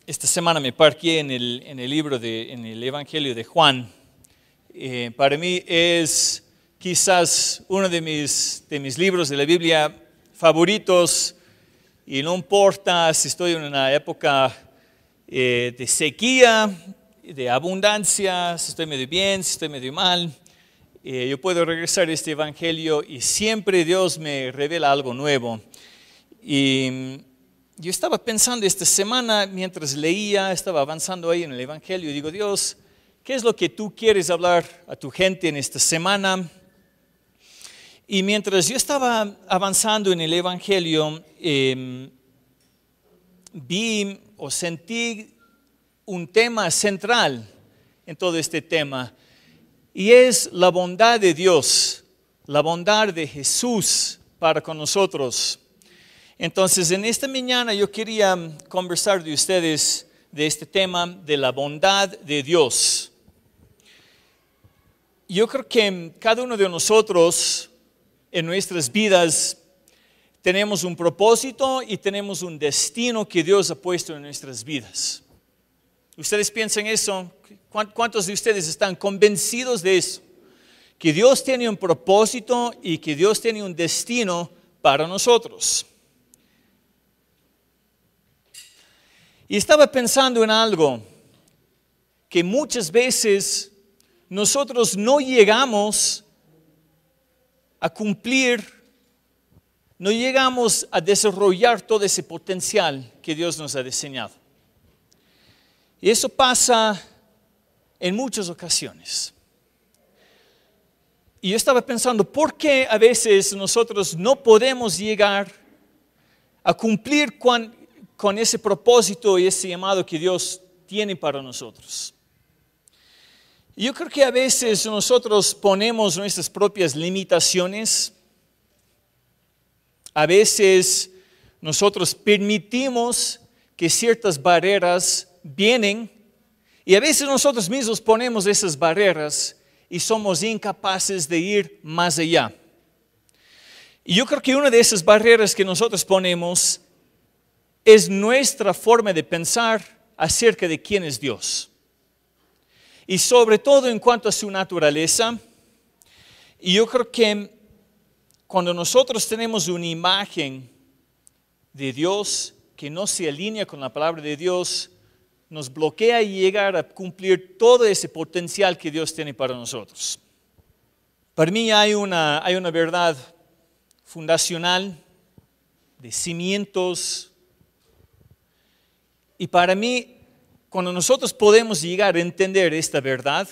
Esta semana me parqué en el libro en el Evangelio de Juan. Para mí es quizás uno de mis libros de la Biblia favoritos, y no importa si estoy en una época de sequía, de abundancia, si estoy medio bien, si estoy medio mal, yo puedo regresar a este Evangelio y siempre Dios me revela algo nuevo. Y yo estaba pensando esta semana, mientras leía, estaba avanzando ahí en el Evangelio, y digo, Dios, ¿qué es lo que tú quieres hablar a tu gente en esta semana? Y mientras yo estaba avanzando en el Evangelio, vi o sentí un tema central en todo este tema, y es la bondad de Dios, la bondad de Jesús para con nosotros. Entonces, en esta mañana yo quería conversar de ustedes de este tema de la bondad de Dios. Yo creo que cada uno de nosotros en nuestras vidas tenemos un propósito y tenemos un destino que Dios ha puesto en nuestras vidas. ¿Ustedes piensan eso? ¿Cuántos de ustedes están convencidos de eso? Que Dios tiene un propósito y que Dios tiene un destino para nosotros. Y estaba pensando en algo, que muchas veces nosotros no llegamos a cumplir, no llegamos a desarrollar todo ese potencial que Dios nos ha diseñado. Y eso pasa en muchas ocasiones. Y yo estaba pensando, ¿por qué a veces nosotros no podemos llegar a cumplir con ese propósito y ese llamado que Dios tiene para nosotros? Yo creo que a veces nosotros ponemos nuestras propias limitaciones. A veces nosotros permitimos que ciertas barreras vienen, y a veces nosotros mismos ponemos esas barreras y somos incapaces de ir más allá. Y yo creo que una de esas barreras que nosotros ponemos es nuestra forma de pensar acerca de quién es Dios. Y sobre todo en cuanto a su naturaleza. Y yo creo que cuando nosotros tenemos una imagen de Dios que no se alinea con la palabra de Dios, nos bloquea y llegar a cumplir todo ese potencial que Dios tiene para nosotros. Para mí hay una verdad fundacional de cimientos. Y para mí, cuando nosotros podemos llegar a entender esta verdad,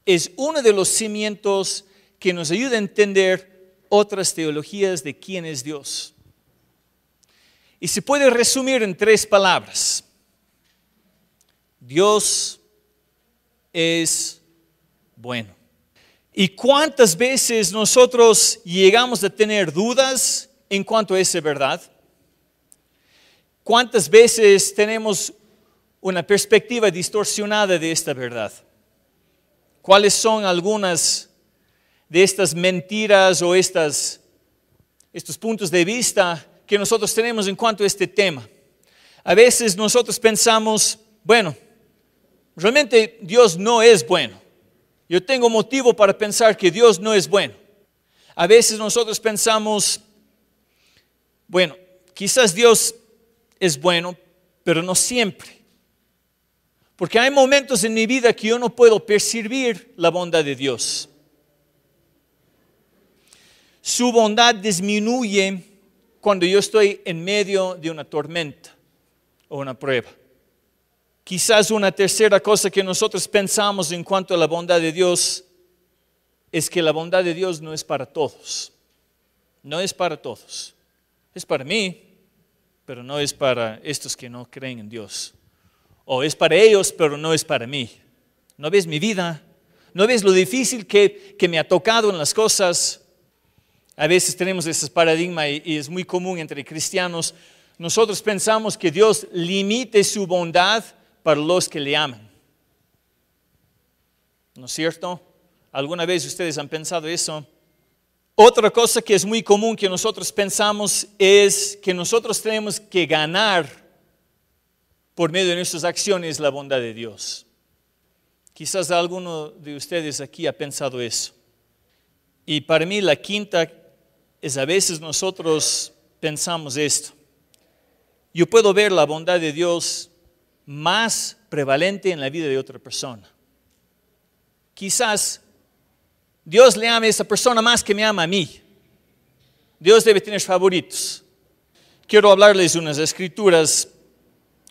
es uno de los cimientos que nos ayuda a entender otras teologías de quién es Dios. Y se puede resumir en 3 palabras. Dios es bueno. ¿Y cuántas veces nosotros llegamos a tener dudas en cuanto a esa verdad? ¿Cuántas veces tenemos una perspectiva distorsionada de esta verdad? ¿Cuáles son algunas de estas mentiras o estos puntos de vista que nosotros tenemos en cuanto a este tema? A veces nosotros pensamos, bueno, realmente Dios no es bueno. Yo tengo motivo para pensar que Dios no es bueno. A veces nosotros pensamos, bueno, quizás Dios es bueno, pero no siempre. Porque hay momentos en mi vida que yo no puedo percibir la bondad de Dios. Su bondad disminuye cuando yo estoy en medio de una tormenta o una prueba. Quizás una tercera cosa que nosotros pensamos en cuanto a la bondad de Dios es que la bondad de Dios no es para todos. No es para todos. Es para mí, pero no es para estos que no creen en Dios. O es para ellos, pero no es para mí. ¿No ves mi vida? ¿No ves lo difícil que me ha tocado en las cosas? A veces tenemos ese paradigma y es muy común entre cristianos. Nosotros pensamos que Dios limite su bondad para los que le aman. ¿No es cierto? ¿Alguna vez ustedes han pensado eso? Otra cosa que es muy común que nosotros pensamos es que nosotros tenemos que ganar por medio de nuestras acciones la bondad de Dios. Quizás alguno de ustedes aquí ha pensado eso. Y para mí la quinta es a veces nosotros pensamos esto. Yo puedo ver la bondad de Dios más prevalente en la vida de otra persona. Quizás Dios le ama a esa persona más que me ama a mí. Dios debe tener favoritos. Quiero hablarles unas escrituras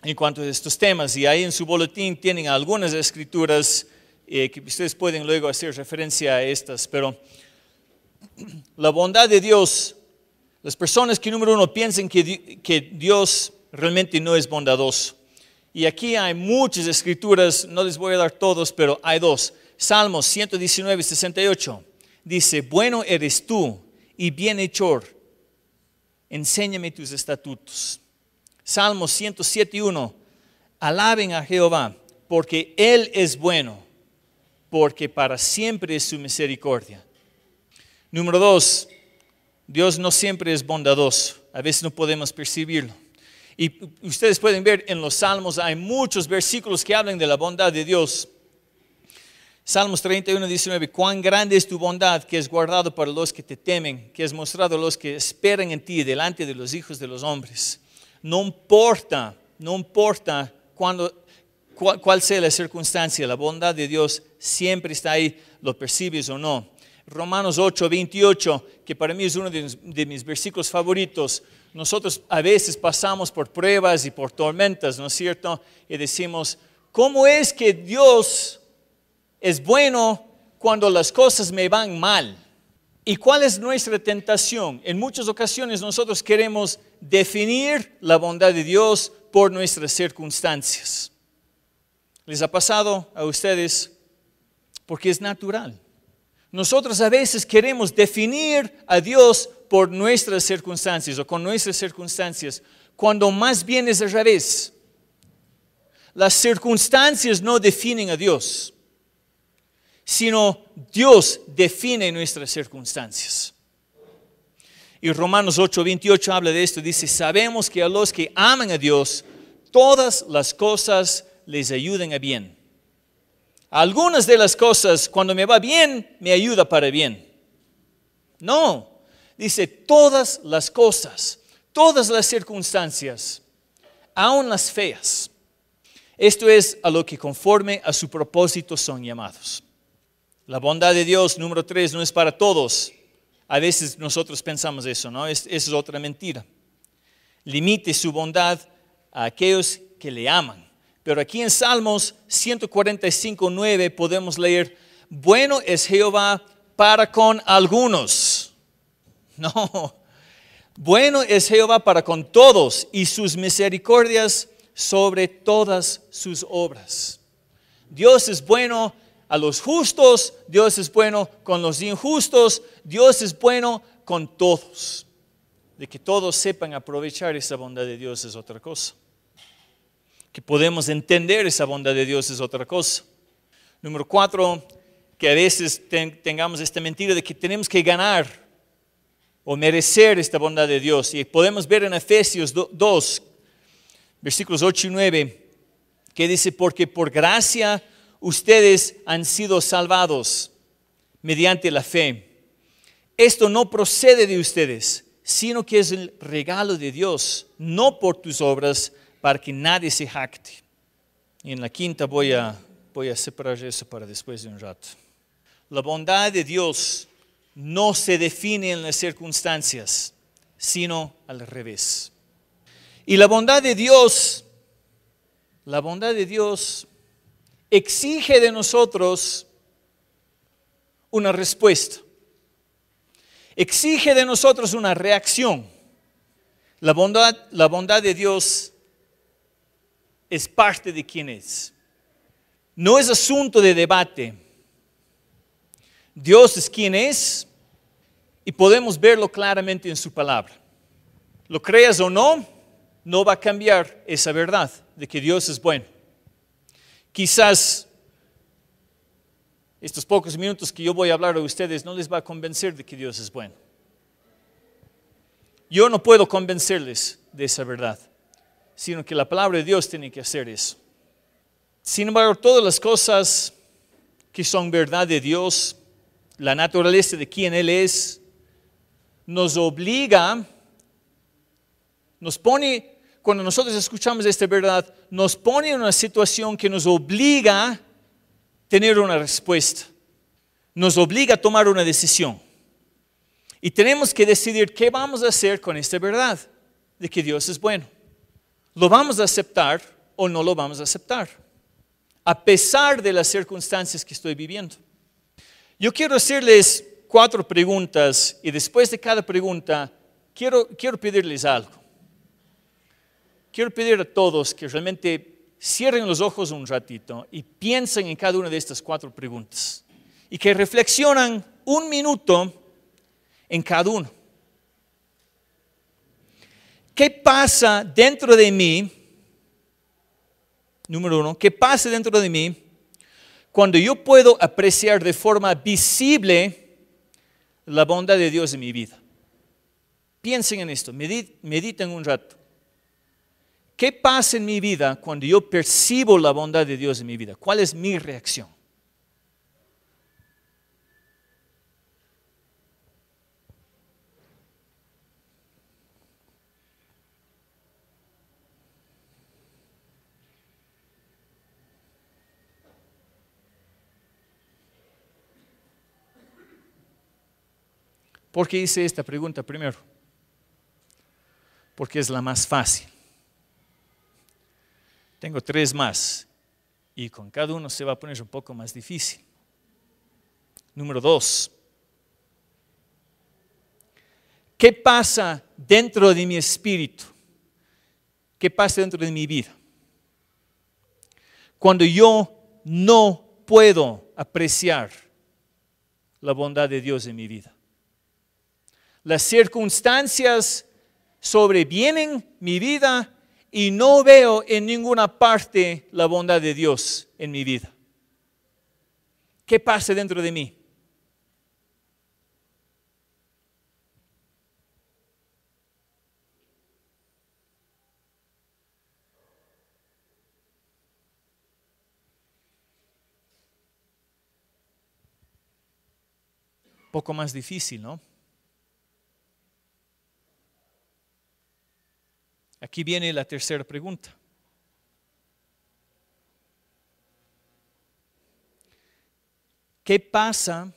en cuanto a estos temas, y ahí en su boletín tienen algunas escrituras que ustedes pueden luego hacer referencia a estas, pero la bondad de Dios, las personas que número uno piensan que Dios realmente no es bondadoso. Y aquí hay muchas escrituras, no les voy a dar todos, pero hay dos. Salmos 119, 68, dice, bueno eres tú y bienhechor, enséñame tus estatutos. Salmos 107, 1, alaben a Jehová, porque Él es bueno, porque para siempre es su misericordia. Número 2, Dios no siempre es bondadoso, a veces no podemos percibirlo. Y ustedes pueden ver en los Salmos hay muchos versículos que hablan de la bondad de Dios. Salmos 31, 19, cuán grande es tu bondad que has guardado para los que te temen, que has mostrado a los que esperan en ti delante de los hijos de los hombres. No importa cuál sea la circunstancia, la bondad de Dios siempre está ahí, lo percibes o no. Romanos 8, 28, que para mí es uno de mis versículos favoritos. Nosotros a veces pasamos por pruebas y por tormentas, ¿no es cierto? Y decimos, ¿cómo es que Dios es bueno cuando las cosas me van mal? ¿Y cuál es nuestra tentación? En muchas ocasiones nosotros queremos definir la bondad de Dios por nuestras circunstancias. ¿Les ha pasado a ustedes? Porque es natural. Nosotros a veces queremos definir a Dios por nuestras circunstancias o con nuestras circunstancias, cuando más bien es al revés. Las circunstancias no definen a Dios, sino Dios define nuestras circunstancias. Y Romanos 8, 28 habla de esto, dice, sabemos que a los que aman a Dios, todas las cosas les ayudan a bien. Algunas de las cosas, cuando me va bien, me ayuda para bien. No, dice todas las cosas, todas las circunstancias, aun las feas. Esto es a lo que conforme a su propósito son llamados. La bondad de Dios, número 3, no es para todos. A veces nosotros pensamos eso, ¿no? Esa es otra mentira. Limite su bondad a aquellos que le aman. Pero aquí en Salmos 145, 9 podemos leer, bueno es Jehová para con algunos. No, bueno es Jehová para con todos y sus misericordias sobre todas sus obras. Dios es bueno a los justos, Dios es bueno con los injustos, Dios es bueno con todos. De que todos sepan aprovechar esa bondad de Dios es otra cosa. Que podemos entender esa bondad de Dios es otra cosa. Número 4, que a veces tengamos esta mentira de que tenemos que ganar o merecer esta bondad de Dios. Y podemos ver en Efesios 2, versículos 8 y 9, que dice, porque por gracia ustedes han sido salvados mediante la fe. Esto no procede de ustedes, sino que es el regalo de Dios, no por tus obras, para que nadie se jacte. Y en la quinta voy a separar eso para después de un rato. La bondad de Dios no se define en las circunstancias, sino al revés. Y la bondad de Dios exige de nosotros una respuesta. Exige de nosotros una reacción. La bondad de Dios es parte de quien es. No es asunto de debate. Dios es quien es y podemos verlo claramente en su palabra. Lo creas o no, no va a cambiar esa verdad de que Dios es bueno. Quizás estos pocos minutos que yo voy a hablar a ustedes no les va a convencer de que Dios es bueno. Yo no puedo convencerles de esa verdad. sino que la palabra de Dios tiene que hacer eso. Sin embargo, todas las cosas que son verdad de Dios, la naturaleza de quien Él es, nos obliga, nos pone, cuando nosotros escuchamos esta verdad, nos pone en una situación que nos obliga a tener una respuesta. Nos obliga a tomar una decisión. Y tenemos que decidir qué vamos a hacer con esta verdad de que Dios es bueno. ¿Lo vamos a aceptar o no lo vamos a aceptar? A pesar de las circunstancias que estoy viviendo. Yo quiero hacerles 4 preguntas y después de cada pregunta quiero pedirles algo. Quiero pedir a todos que realmente cierren los ojos un ratito y piensen en cada una de estas 4 preguntas. Y que reflexionan 1 minuto en cada uno. ¿Qué pasa dentro de mí? Número 1, ¿qué pasa dentro de mí cuando yo puedo apreciar de forma visible la bondad de Dios en mi vida? Piensen en esto, mediten un rato. ¿Qué pasa en mi vida cuando yo percibo la bondad de Dios en mi vida? ¿Cuál es mi reacción? ¿Por qué hice esta pregunta primero? Porque es la más fácil. Tengo 3 más y con cada uno se va a poner un poco más difícil. Número 2. ¿Qué pasa dentro de mi espíritu? ¿Qué pasa dentro de mi vida? Cuando yo no puedo apreciar la bondad de Dios en mi vida. Las circunstancias sobrevienen mi vida y no veo en ninguna parte la bondad de Dios en mi vida. ¿Qué pasa dentro de mí? Un poco más difícil, ¿no? Aquí viene la tercera pregunta. ¿Qué pasa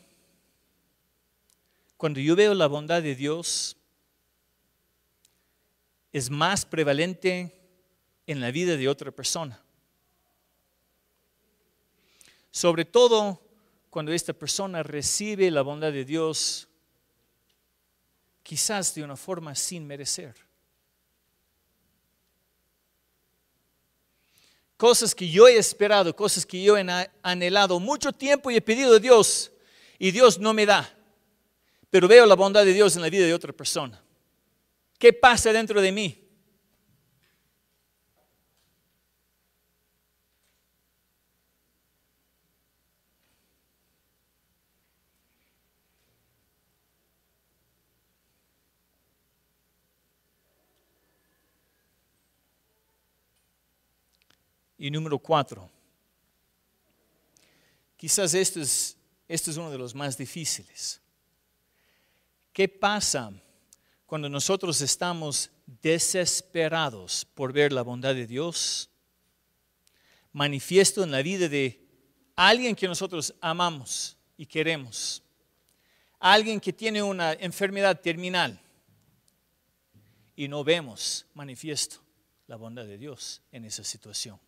cuando yo veo la bondad de Dios? Es más prevalente en la vida de otra persona. Sobre todo cuando esta persona recibe la bondad de Dios, quizás de una forma sin merecer. Cosas que yo he esperado, cosas que yo he anhelado mucho tiempo y he pedido a Dios y Dios no me da. Pero veo la bondad de Dios en la vida de otra persona. ¿Qué pasa dentro de mí? Y número 4, quizás este es uno de los más difíciles. ¿Qué pasa cuando nosotros estamos desesperados por ver la bondad de Dios manifiesto en la vida de alguien que nosotros amamos y queremos? Alguien que tiene una enfermedad terminal y no vemos manifiesto la bondad de Dios en esa situación.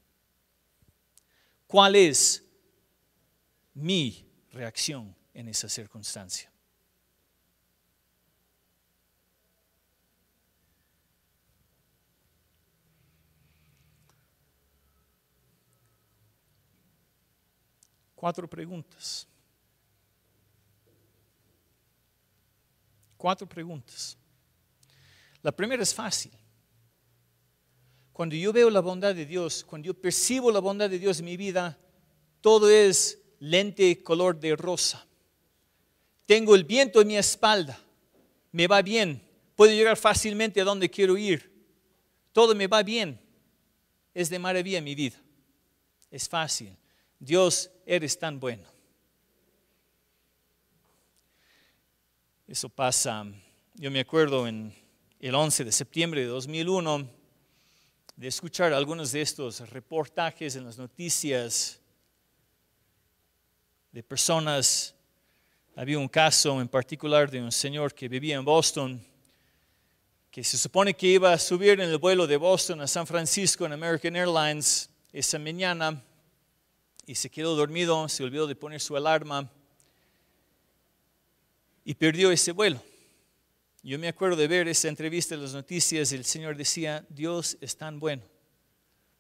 ¿Cuál es mi reacción en esa circunstancia? Cuatro preguntas. 4 preguntas. La primera es fácil. Cuando yo veo la bondad de Dios, cuando yo percibo la bondad de Dios en mi vida, todo es lente color de rosa. Tengo el viento en mi espalda, me va bien, puedo llegar fácilmente a donde quiero ir, todo me va bien. Es de maravilla mi vida. Es fácil. Dios, eres tan bueno. Eso pasa. Yo me acuerdo en el 11 de septiembre de 2001 de escuchar algunos de estos reportajes en las noticias de personas. Había un caso en particular de un señor que vivía en Boston, que se supone que iba a subir en el vuelo de Boston a San Francisco en American Airlines esa mañana y se quedó dormido, se olvidó de poner su alarma y perdió ese vuelo. Yo me acuerdo de ver esa entrevista en las noticias y el Señor decía, Dios es tan bueno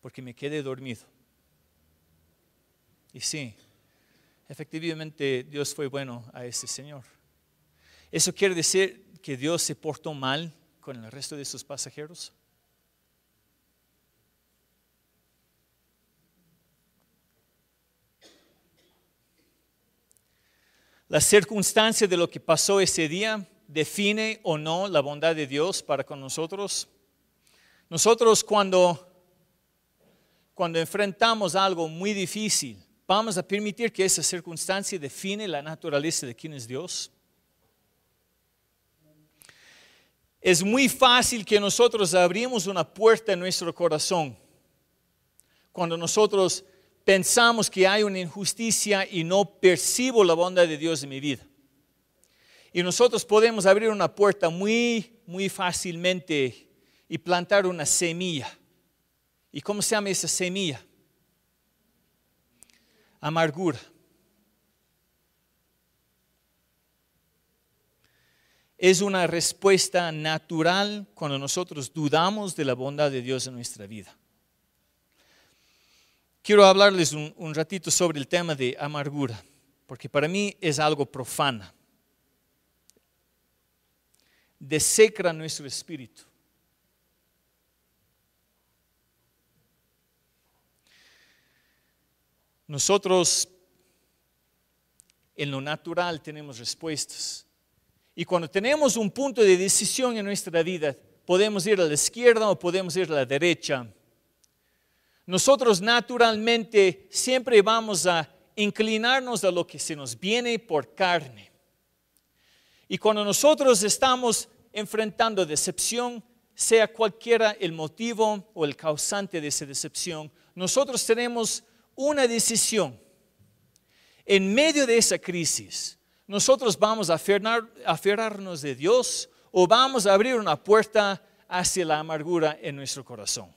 porque me quedé dormido. Y sí, efectivamente Dios fue bueno a ese señor. ¿Eso quiere decir que Dios se portó mal con el resto de sus pasajeros? La circunstancia de lo que pasó ese día define o no la bondad de Dios para con nosotros. Nosotros cuando enfrentamos algo muy difícil, ¿vamos a permitir que esa circunstancia define la naturaleza de quién es Dios? Es muy fácil que nosotros abrimos una puerta en nuestro corazón cuando nosotros pensamos que hay una injusticia y no percibo la bondad de Dios en mi vida. Y nosotros podemos abrir una puerta muy fácilmente y plantar una semilla. ¿Y cómo se llama esa semilla? Amargura. Es una respuesta natural cuando nosotros dudamos de la bondad de Dios en nuestra vida. Quiero hablarles un ratito sobre el tema de amargura, porque para mí es algo profano. Deseca nuestro espíritu. Nosotros en lo natural tenemos respuestas. Y cuando tenemos un punto de decisión en nuestra vida, podemos ir a la izquierda o podemos ir a la derecha. Nosotros naturalmente siempre vamos a inclinarnos a lo que se nos viene por carne. Y cuando nosotros estamos enfrentando decepción, sea cualquiera el motivo o el causante de esa decepción, nosotros tenemos una decisión. En medio de esa crisis, nosotros vamos a aferrarnos de Dios o vamos a abrir una puerta hacia la amargura en nuestro corazón.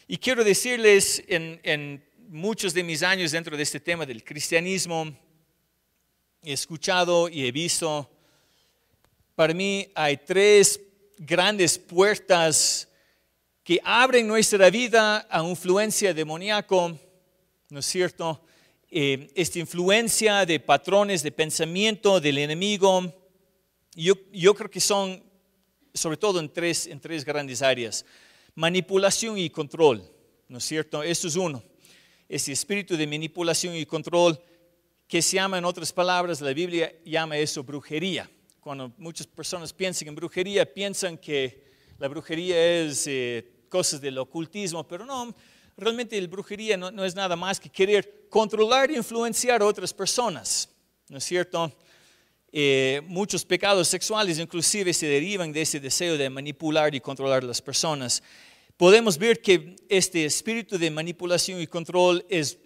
Y quiero decirles, en muchos de mis años dentro de este tema del cristianismo, he escuchado y he visto, para mí hay 3 grandes puertas que abren nuestra vida a influencia demoníaco, ¿no es cierto? Esta influencia de patrones de pensamiento del enemigo, yo creo que son sobre todo en tres grandes áreas. Manipulación y control, ¿no es cierto? Esto es uno. Ese espíritu de manipulación y control que se llama, en otras palabras, la Biblia llama eso brujería. Cuando muchas personas piensan en brujería, piensan que la brujería es cosas del ocultismo, pero no, realmente la brujería no es nada más que querer controlar e influenciar a otras personas, ¿no es cierto? Muchos pecados sexuales inclusive se derivan de ese deseo de manipular y controlar a las personas. Podemos ver que este espíritu de manipulación y control es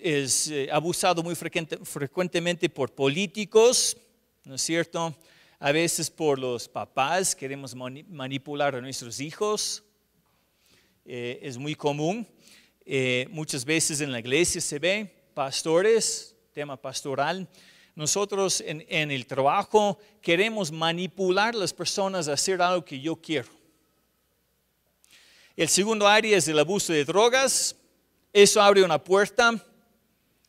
abusado muy frecuentemente por políticos, ¿no es cierto? A veces por los papás, queremos manipular a nuestros hijos, es muy común. Muchas veces en la iglesia se ve, pastores, tema pastoral. Nosotros en el trabajo queremos manipular a las personas a hacer algo que yo quiero. El segundo área es el abuso de drogas. Eso abre una puerta,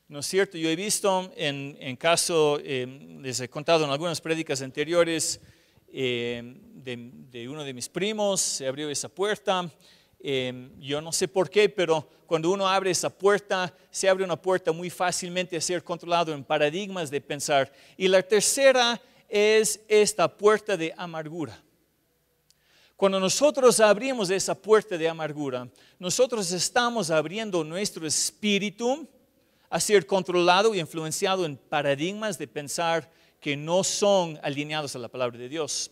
¿no es cierto? Yo he visto en caso, les he contado en algunas prédicas anteriores, de uno de mis primos, se abrió esa puerta. Yo no sé por qué, pero cuando uno abre esa puerta, se abre una puerta muy fácilmente a ser controlado en paradigmas de pensar. Y la tercera es esta puerta de amargura. Cuando nosotros abrimos esa puerta de amargura, nosotros estamos abriendo nuestro espíritu a ser controlado y influenciado en paradigmas de pensar que no son alineados a la palabra de Dios.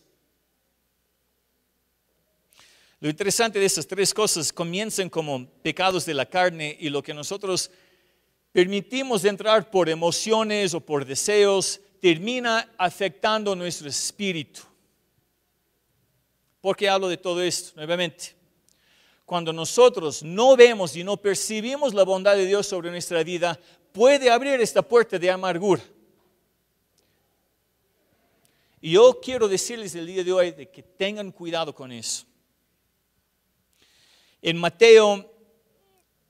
Lo interesante de estas tres cosas comienzan como pecados de la carne y lo que nosotros permitimos entrar por emociones o por deseos termina afectando nuestro espíritu. ¿Por qué hablo de todo esto? Nuevamente, cuando nosotros no vemos y no percibimos la bondad de Dios sobre nuestra vida, puede abrir esta puerta de amargura. Y yo quiero decirles el día de hoy de que tengan cuidado con eso. En Mateo,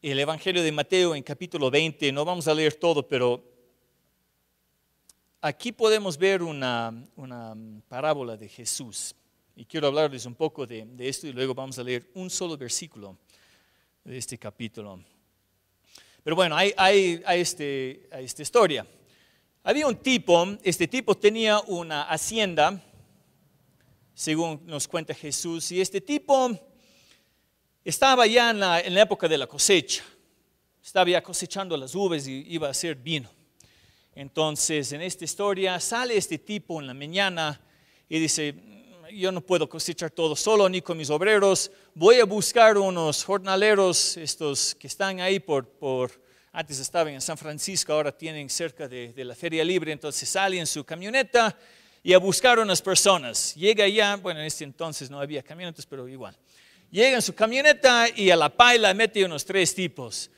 el Evangelio de Mateo en capítulo 20, no vamos a leer todo, pero aquí podemos ver una parábola de Jesús. Y quiero hablarles un poco de esto y luego vamos a leer un solo versículo de este capítulo. Pero bueno, hay esta historia. Había un tipo, este tipo tenía una hacienda, según nos cuenta Jesús, y este tipo estaba ya en la época de la cosecha. Estaba ya cosechando las uvas y iba a hacer vino. Entonces, en esta historia sale este tipo en la mañana y dice: yo no puedo cosechar todo solo ni con mis obreros, voy a buscar unos jornaleros, estos que están ahí antes estaban en San Francisco, ahora tienen cerca de la Feria Libre, entonces sale en su camioneta y a buscar unas personas. Llega allá, bueno, en este entonces no había camionetas, pero igual. Llega en su camioneta y a la paila mete unos 3 tipos.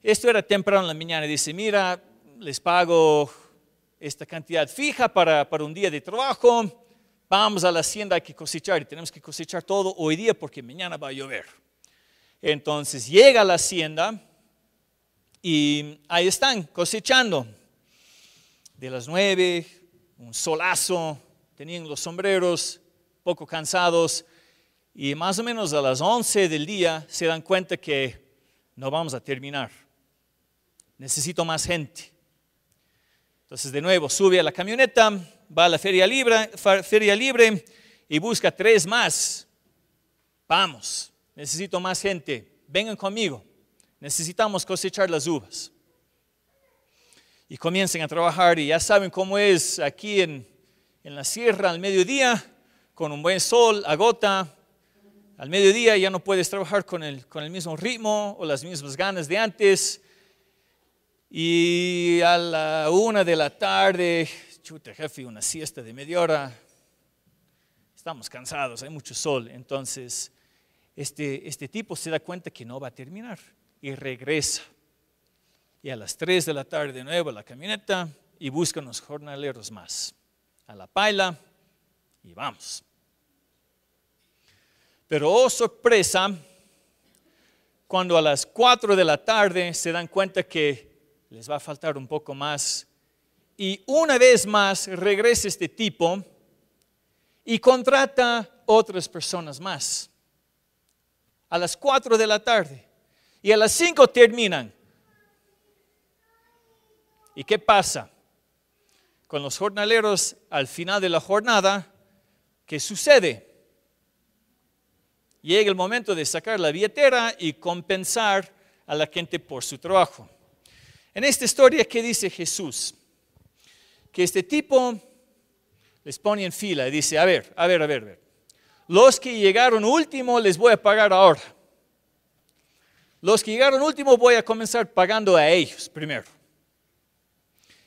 Esto era temprano en la mañana, dice: mira, les pago esta cantidad fija para un día de trabajo. Vamos a la hacienda, hay que cosechar y tenemos que cosechar todo hoy día porque mañana va a llover. Entonces llega a la hacienda y ahí están cosechando. De las 9, un solazo, tenían los sombreros, poco cansados, y más o menos a las 11 del día se dan cuenta que no vamos a terminar. Necesito más gente. Entonces de nuevo sube a la camioneta, va a la feria libre y busca 3 más. Vamos, necesito más gente, vengan conmigo, necesitamos cosechar las uvas. Y comienzan a trabajar y ya saben cómo es aquí en la sierra al mediodía, con un buen sol, agota. Al mediodía ya no puedes trabajar con el mismo ritmo o las mismas ganas de antes. Y a la 1 de la tarde, chuta jefe, una siesta de media hora. Estamos cansados, hay mucho sol. Entonces, este tipo se da cuenta que no va a terminar y regresa. Y a las 3 de la tarde de nuevo a la camioneta y busca unos jornaleros más. A la paila y vamos. Pero oh sorpresa, cuando a las 4 de la tarde se dan cuenta que les va a faltar un poco más. Y una vez más regresa este tipo y contrata otras personas más. A las 4 de la tarde. Y a las 5 terminan. ¿Y qué pasa? Con los jornaleros al final de la jornada, ¿qué sucede? Llega el momento de sacar la billetera y compensar a la gente por su trabajo. En esta historia, ¿qué dice Jesús? Que este tipo les pone en fila y dice: a ver. Los que llegaron último les voy a pagar ahora. Los que llegaron último voy a comenzar pagando a ellos primero.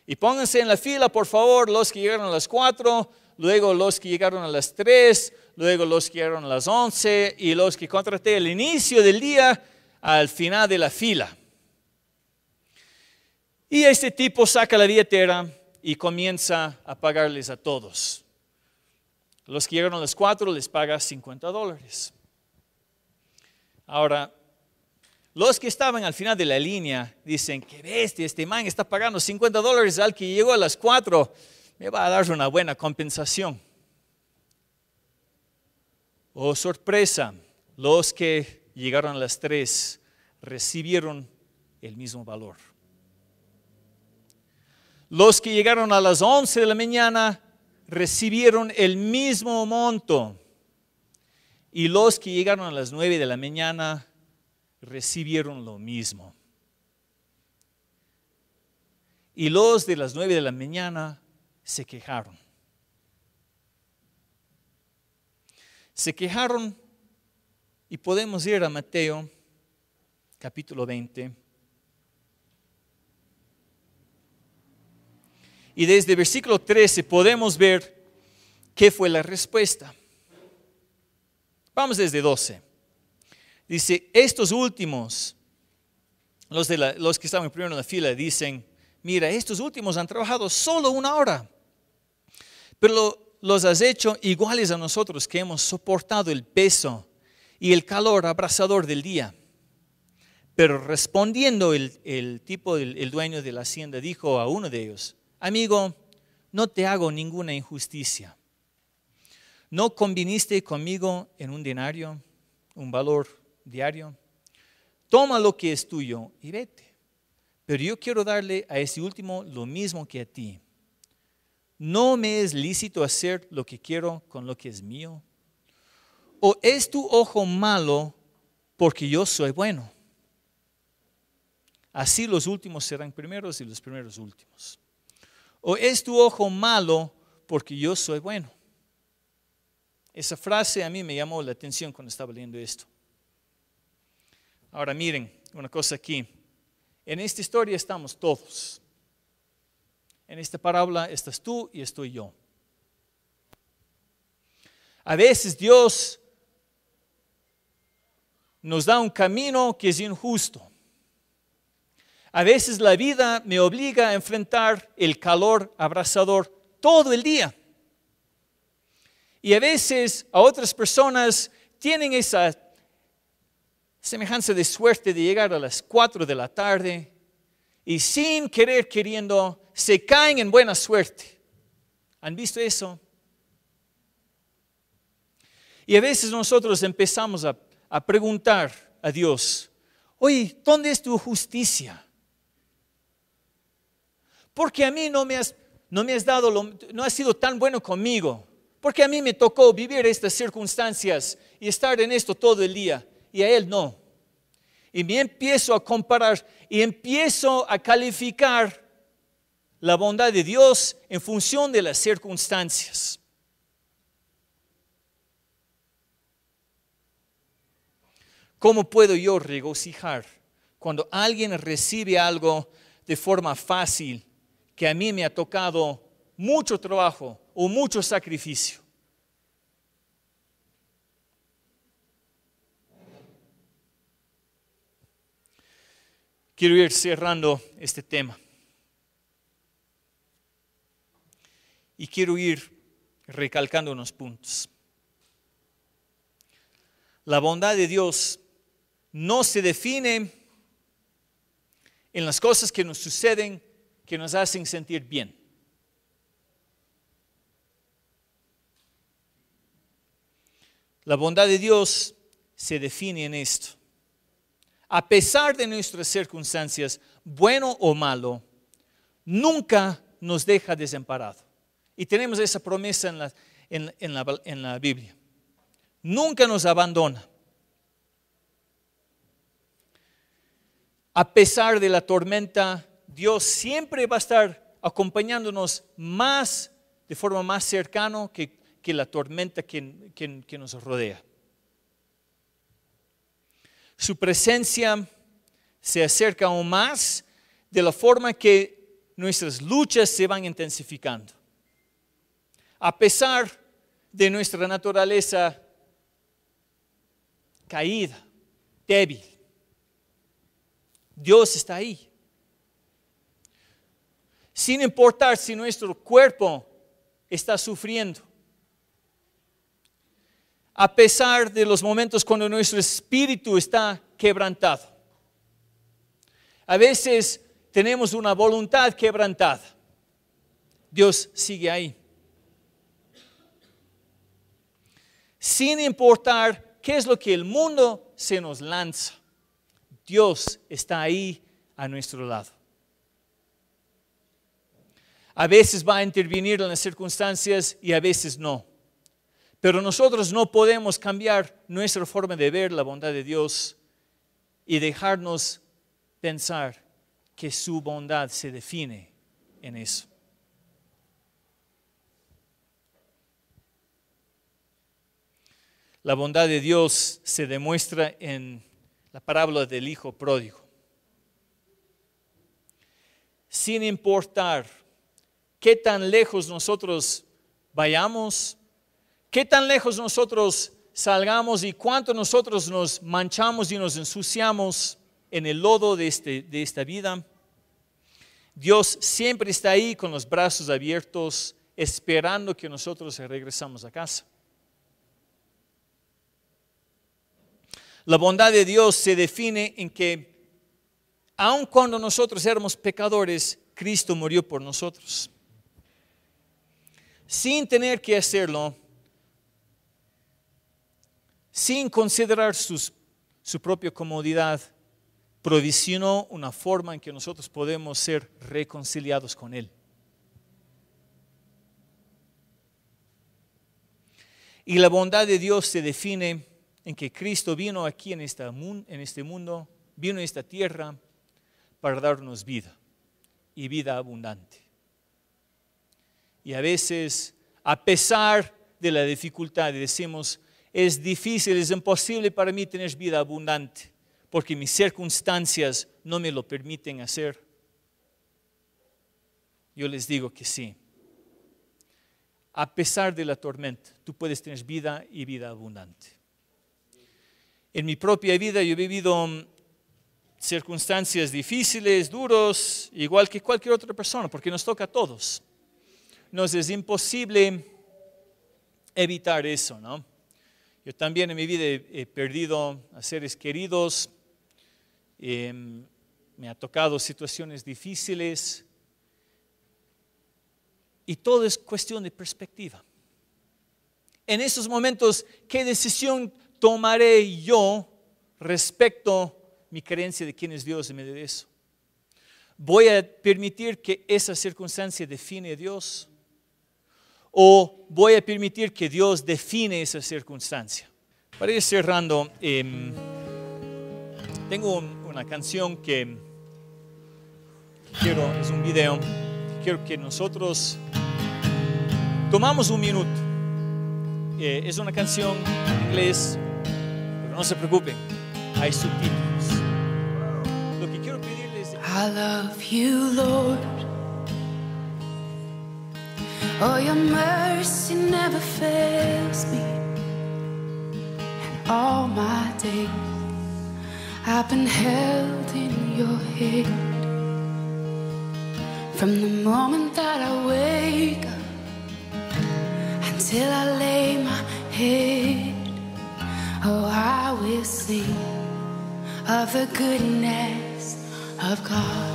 Y pónganse en la fila, por favor, los que llegaron a las 4, luego los que llegaron a las 3, luego los que llegaron a las 11 y los que contraté al inicio del día al final de la fila. Y este tipo saca la billetera y comienza a pagarles a todos. Los que llegaron a las 4 les paga $50. Ahora, los que estaban al final de la línea dicen: qué bestia, este man está pagando $50 al que llegó a las 4, me va a dar una buena compensación. Oh sorpresa, los que llegaron a las 3 recibieron el mismo valor. Los que llegaron a las 11 de la mañana recibieron el mismo monto. Y los que llegaron a las 9 de la mañana recibieron lo mismo. Y los de las 9 de la mañana se quejaron. Se quejaron y podemos ir a Mateo capítulo 20. Y desde versículo 13 podemos ver qué fue la respuesta. Vamos desde 12. Dice, estos últimos, los que estaban primero en la fila, dicen, mira, estos últimos han trabajado solo 1 hora, pero los has hecho iguales a nosotros que hemos soportado el peso y el calor abrasador del día. Pero respondiendo el dueño de la hacienda dijo a uno de ellos, amigo, no te hago ninguna injusticia. ¿No conviniste conmigo en un denario, un valor diario? Toma lo que es tuyo y vete. Pero yo quiero darle a ese último lo mismo que a ti. ¿No me es lícito hacer lo que quiero con lo que es mío? ¿O es tu ojo malo porque yo soy bueno? Así los últimos serán primeros y los primeros últimos. ¿O es tu ojo malo porque yo soy bueno? Esa frase a mí me llamó la atención cuando estaba leyendo esto. Ahora miren, una cosa aquí. En esta historia estamos todos. En esta parábola estás tú y estoy yo. A veces Dios nos da un camino que es injusto. A veces la vida me obliga a enfrentar el calor abrasador todo el día. Y a veces a otras personas tienen esa semejanza de suerte de llegar a las 4 de la tarde y sin querer queriendo se caen en buena suerte. ¿Han visto eso? Y a veces nosotros empezamos a preguntar a Dios, oye, ¿dónde es tu justicia? Porque a mí no me has dado, no has sido tan bueno conmigo. Porque a mí me tocó vivir estas circunstancias y estar en esto todo el día y a él no. Y me empiezo a comparar y empiezo a calificar la bondad de Dios en función de las circunstancias. ¿Cómo puedo yo regocijar cuando alguien recibe algo de forma fácil que a mí me ha tocado mucho trabajo o mucho sacrificio? Quiero ir cerrando este tema. Y quiero ir recalcando unos puntos. La bondad de Dios no se define en las cosas que nos suceden, que nos hacen sentir bien. La bondad de Dios se define en esto. A pesar de nuestras circunstancias, bueno o malo, nunca nos deja desamparado. Y tenemos esa promesa en la Biblia. Nunca nos abandona. A pesar de la tormenta, Dios siempre va a estar acompañándonos de forma más cercana que la tormenta que nos rodea. Su presencia se acerca aún más de la forma que nuestras luchas se van intensificando. A pesar de nuestra naturaleza caída, débil, Dios está ahí. Sin importar si nuestro cuerpo está sufriendo. A pesar de los momentos cuando nuestro espíritu está quebrantado. A veces tenemos una voluntad quebrantada. Dios sigue ahí. Sin importar qué es lo que el mundo se nos lanza, Dios está ahí a nuestro lado. A veces va a intervenir en las circunstancias y a veces no. Pero nosotros no podemos cambiar nuestra forma de ver la bondad de Dios y dejarnos pensar que su bondad se define en eso. La bondad de Dios se demuestra en la parábola del hijo pródigo. Sin importar qué tan lejos nosotros vayamos, qué tan lejos nosotros salgamos y cuánto nosotros nos manchamos y nos ensuciamos en el lodo de esta vida, Dios siempre está ahí con los brazos abiertos, esperando que nosotros regresamos a casa. La bondad de Dios se define en que, aun cuando nosotros éramos pecadores, Cristo murió por nosotros. Sin tener que hacerlo, sin considerar su propia comodidad, provisionó una forma en que nosotros podemos ser reconciliados con Él. Y la bondad de Dios se define en que Cristo vino aquí en este mundo, vino a esta tierra para darnos vida y vida abundante. Y a veces, a pesar de la dificultad, decimos, es difícil, es imposible para mí tener vida abundante, porque mis circunstancias no me lo permiten hacer. Yo les digo que sí. A pesar de la tormenta, tú puedes tener vida y vida abundante. En mi propia vida yo he vivido circunstancias difíciles, duros, igual que cualquier otra persona, porque nos toca a todos. Nos es imposible evitar eso, ¿no? Yo también en mi vida he perdido a seres queridos, me ha tocado situaciones difíciles y todo es cuestión de perspectiva. En esos momentos, ¿qué decisión tomaré yo respecto a mi creencia de quién es Dios en medio de eso? ¿Voy a permitir que esa circunstancia define a Dios? ¿O voy a permitir que Dios define esa circunstancia? Para ir cerrando, tengo una canción que quiero, es un video, quiero que nosotros tomamos un minuto. Es una canción en inglés, pero no se preocupen, hay subtítulos. Lo que quiero pedirles es: I love you, Lord. Oh, your mercy never fails me. And all my days I've been held in your hand. From the moment that I wake up until I lay my head, oh, I will sing of the goodness of God.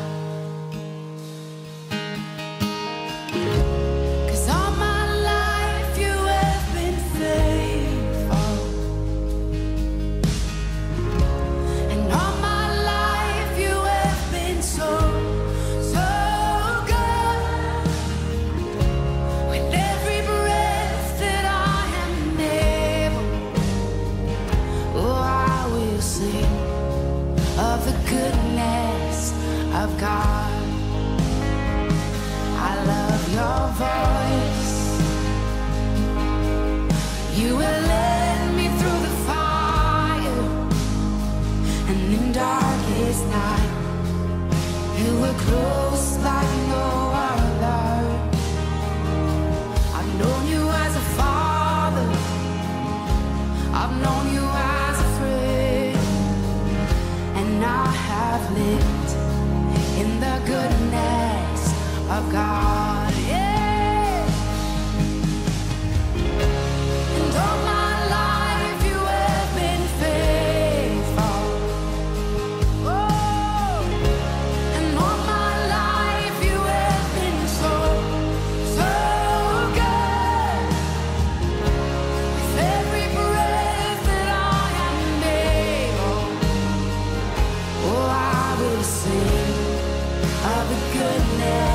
Of God, I love your voice. You will lead me through the fire, and in darkest night, you were close like no other. I've known you as a father, I've known you as a friend, and I have lived in the goodness of God, yeah. And all my life you have been faithful. Oh, and all my life you have been so, so good. With every breath that I am able, oh, I will sing of the goodness